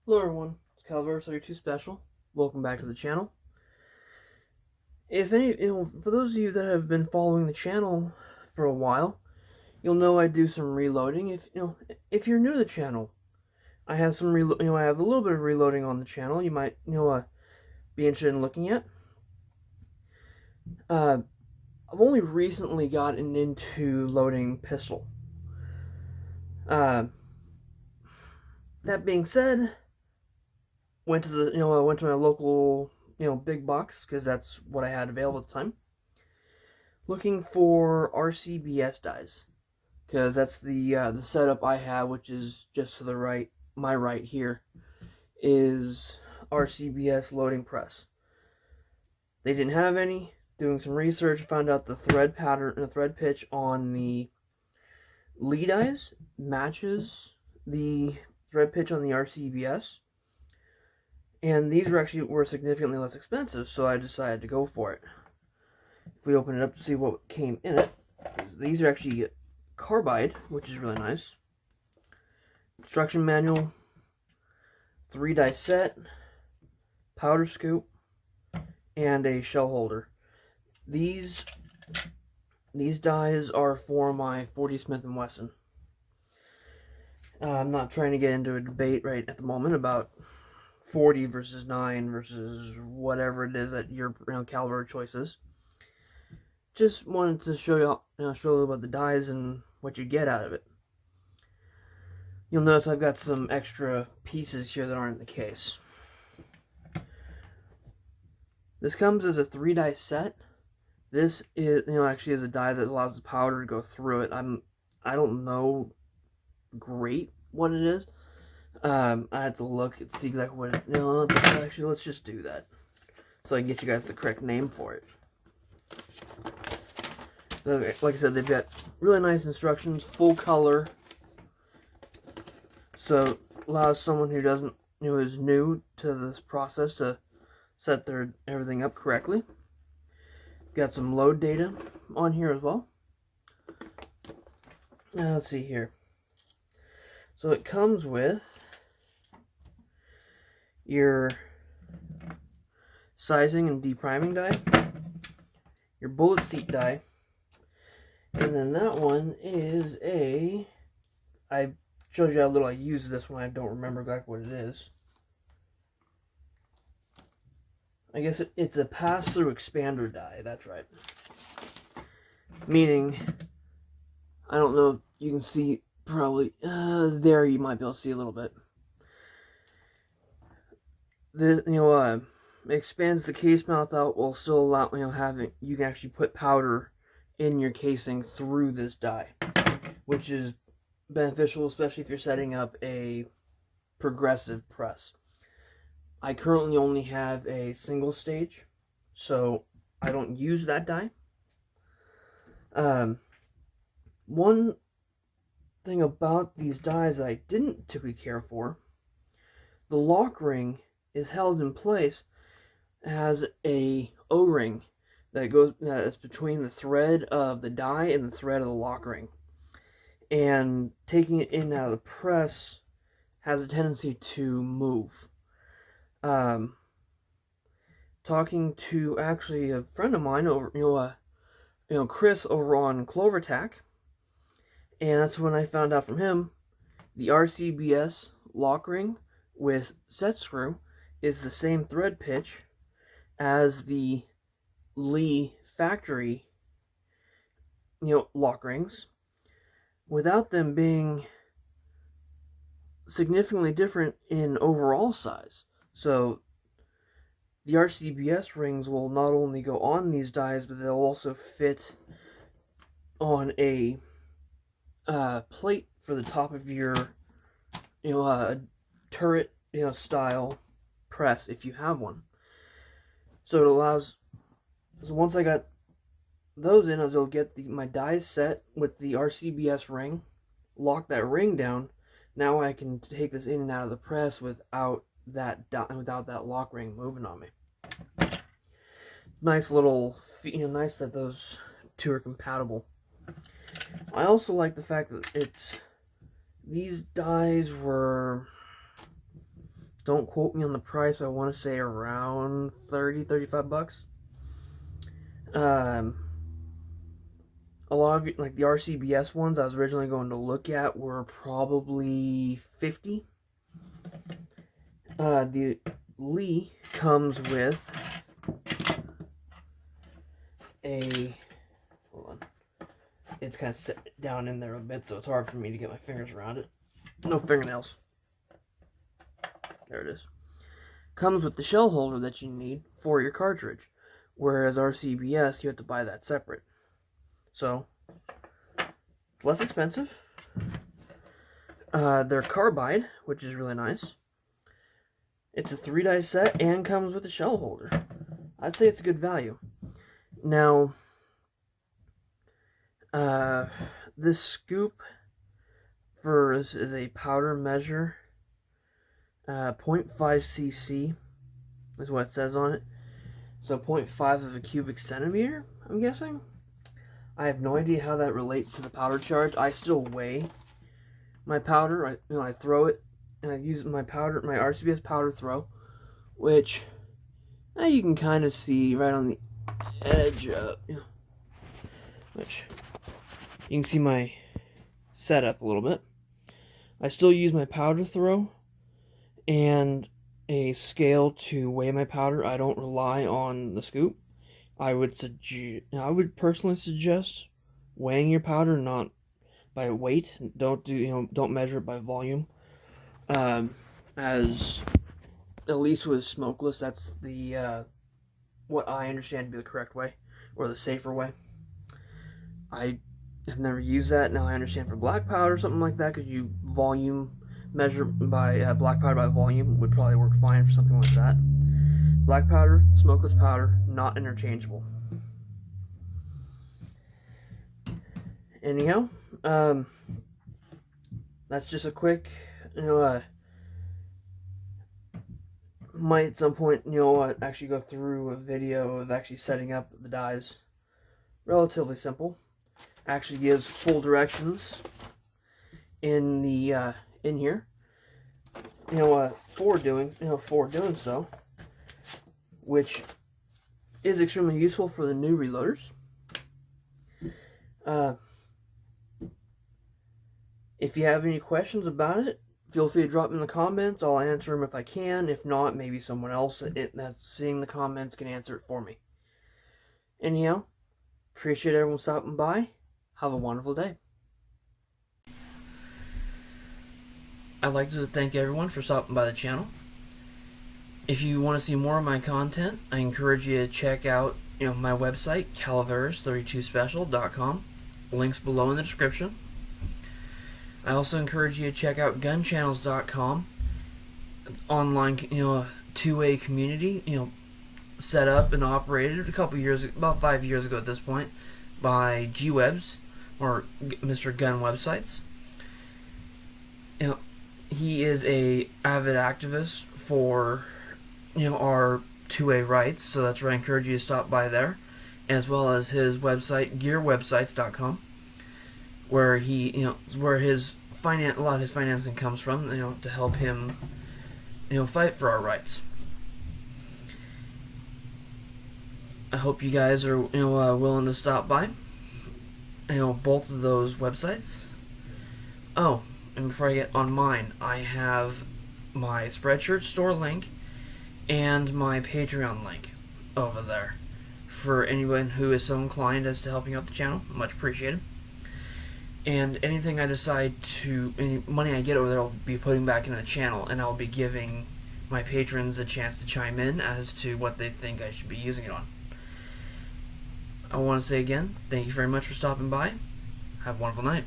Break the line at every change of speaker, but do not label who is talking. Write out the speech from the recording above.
Hello everyone, it's Calvert32 Special. Welcome back to the channel. For those of you that have been following the channel for a while, you'll know I do some reloading. If you're new to the channel, I have some I have a little bit of reloading on the channel. You might be interested in looking at. I've only recently gotten into loading pistol. That being said, went to my local big box because that's what I had available at the time, looking for RCBS dies, because that's the setup I have, which is just to the right. My right here is RCBS loading press. They didn't have any. Doing some research, found out the thread pattern and the thread pitch on the Lee dies matches the thread pitch on the RCBS. And these were significantly less expensive, so I decided to go for it. If we open it up to see what came in it, these are actually Carbide, which is really nice. Instruction manual, 3-die set, powder scoop, and a shell holder. These dies are for my 40 Smith & Wesson. I'm not trying to get into a debate right at the moment about 40 versus 9 versus whatever it is that your caliber choice is. Just wanted to show you a little about the dies and what you get out of it. You'll notice I've got some extra pieces here that aren't in the case. This comes as a 3-die set. This is actually is a die that allows the powder to go through it. I don't know great what it is. I had to look and see exactly what it, actually let's just do that so I can get you guys the correct name for it. Like I said, they've got really nice instructions, full color, so allows someone who doesn't is new to this process to set their everything up correctly. Got some load data on here as well. Let's see here. So it comes with your sizing and depriming die, your bullet seat die, and then that one is I showed you how little I use this one. I don't remember exactly what it is. I guess it's a pass-through expander die, that's right. Meaning, I don't know if you can see, probably, there you might be able to see a little bit. This, it expands the case mouth out while still allow, you can actually put powder in your casing through this die, which is beneficial, especially if you're setting up a progressive press. I currently only have a single stage, so I don't use that die. One thing about these dies I didn't typically care for, the lock ring is held in place as a O-ring that's between the thread of the die and the thread of the lock ring. And taking it in and out of the press has a tendency to move. Talking to actually a friend of mine over, Chris over on CloverTac, and that's when I found out from him the RCBS lock ring with set screw is the same thread pitch as the Lee factory lock rings, without them being significantly different in overall size. So the RCBS rings will not only go on these dies, but they'll also fit on a plate for the top of your turret style press if you have one. So it allows, so once I got those in, I was able to get my dies set with the RCBS ring, lock that ring down. Now I can take this in and out of the press without that lock ring moving on me. Nice little, nice that those two are compatible. I also like the fact that these dies were Don't quote me on the price, but I want to say around 35 bucks. A lot of like the RCBS ones I was originally going to look at were probably 50. The Lee comes with a, hold on, it's kind of set down in there a bit, so it's hard for me to get my fingers around it. No fingernails. There it is. Comes with the shell holder that you need for your cartridge, whereas RCBS you have to buy that separate. So less expensive. They're carbide, which is really nice. It's a 3-die set and comes with a shell holder. I'd say it's a good value. Now, this scoop is a powder measure. 0.5 cc is what it says on it. So 0.5 of a cubic centimeter, I'm guessing. I have no idea how that relates to the powder charge. I still weigh my powder. I throw it, and I use my RCBS powder throw, which you can kind of see right on the edge of, which you can see my setup a little bit. I still use my powder throw and a scale to weigh my powder. I don't rely on the scoop. I would personally suggest weighing your powder not by weight. Don't measure it by volume. As at least with smokeless, that's the what I understand to be the correct way or the safer way. I have never used that. Now I understand for black powder or something like that, because you volume measure by black powder by volume would probably work fine for something like that. Black powder, smokeless powder, not interchangeable. Anyhow, that's just a quick, might at some point, actually go through a video of actually setting up the dies. Relatively simple. Actually gives full directions in the in here. For doing so, which is extremely useful for the new reloaders. If you have any questions about it, feel free to drop them in the comments. I'll answer them if I can. If not, maybe someone else that's seeing the comments can answer it for me. Anyhow, appreciate everyone stopping by. Have a wonderful day. I'd like to thank everyone for stopping by the channel. If you want to see more of my content, I encourage you to check out my website, calaveras32special.com. Links below in the description. I also encourage you to check out gunchannels.com. Online, two-way community, set up and operated about 5 years ago at this point, by G-Webs, or Mr. Gun Websites. He is a avid activist for our two-way rights, so that's where I encourage you to stop by there, as well as his website, gearwebsites.com, where where a lot of his financing comes from, to help him fight for our rights. I hope you guys are willing to stop by both of those websites. Oh, and before I get on mine, I have my Spreadshirt store link and my Patreon link over there for anyone who is so inclined as to helping out the channel. Much appreciated. And anything I decide any money I get over there, I'll be putting back into the channel, and I'll be giving my patrons a chance to chime in as to what they think I should be using it on. I want to say again, thank you very much for stopping by. Have a wonderful night.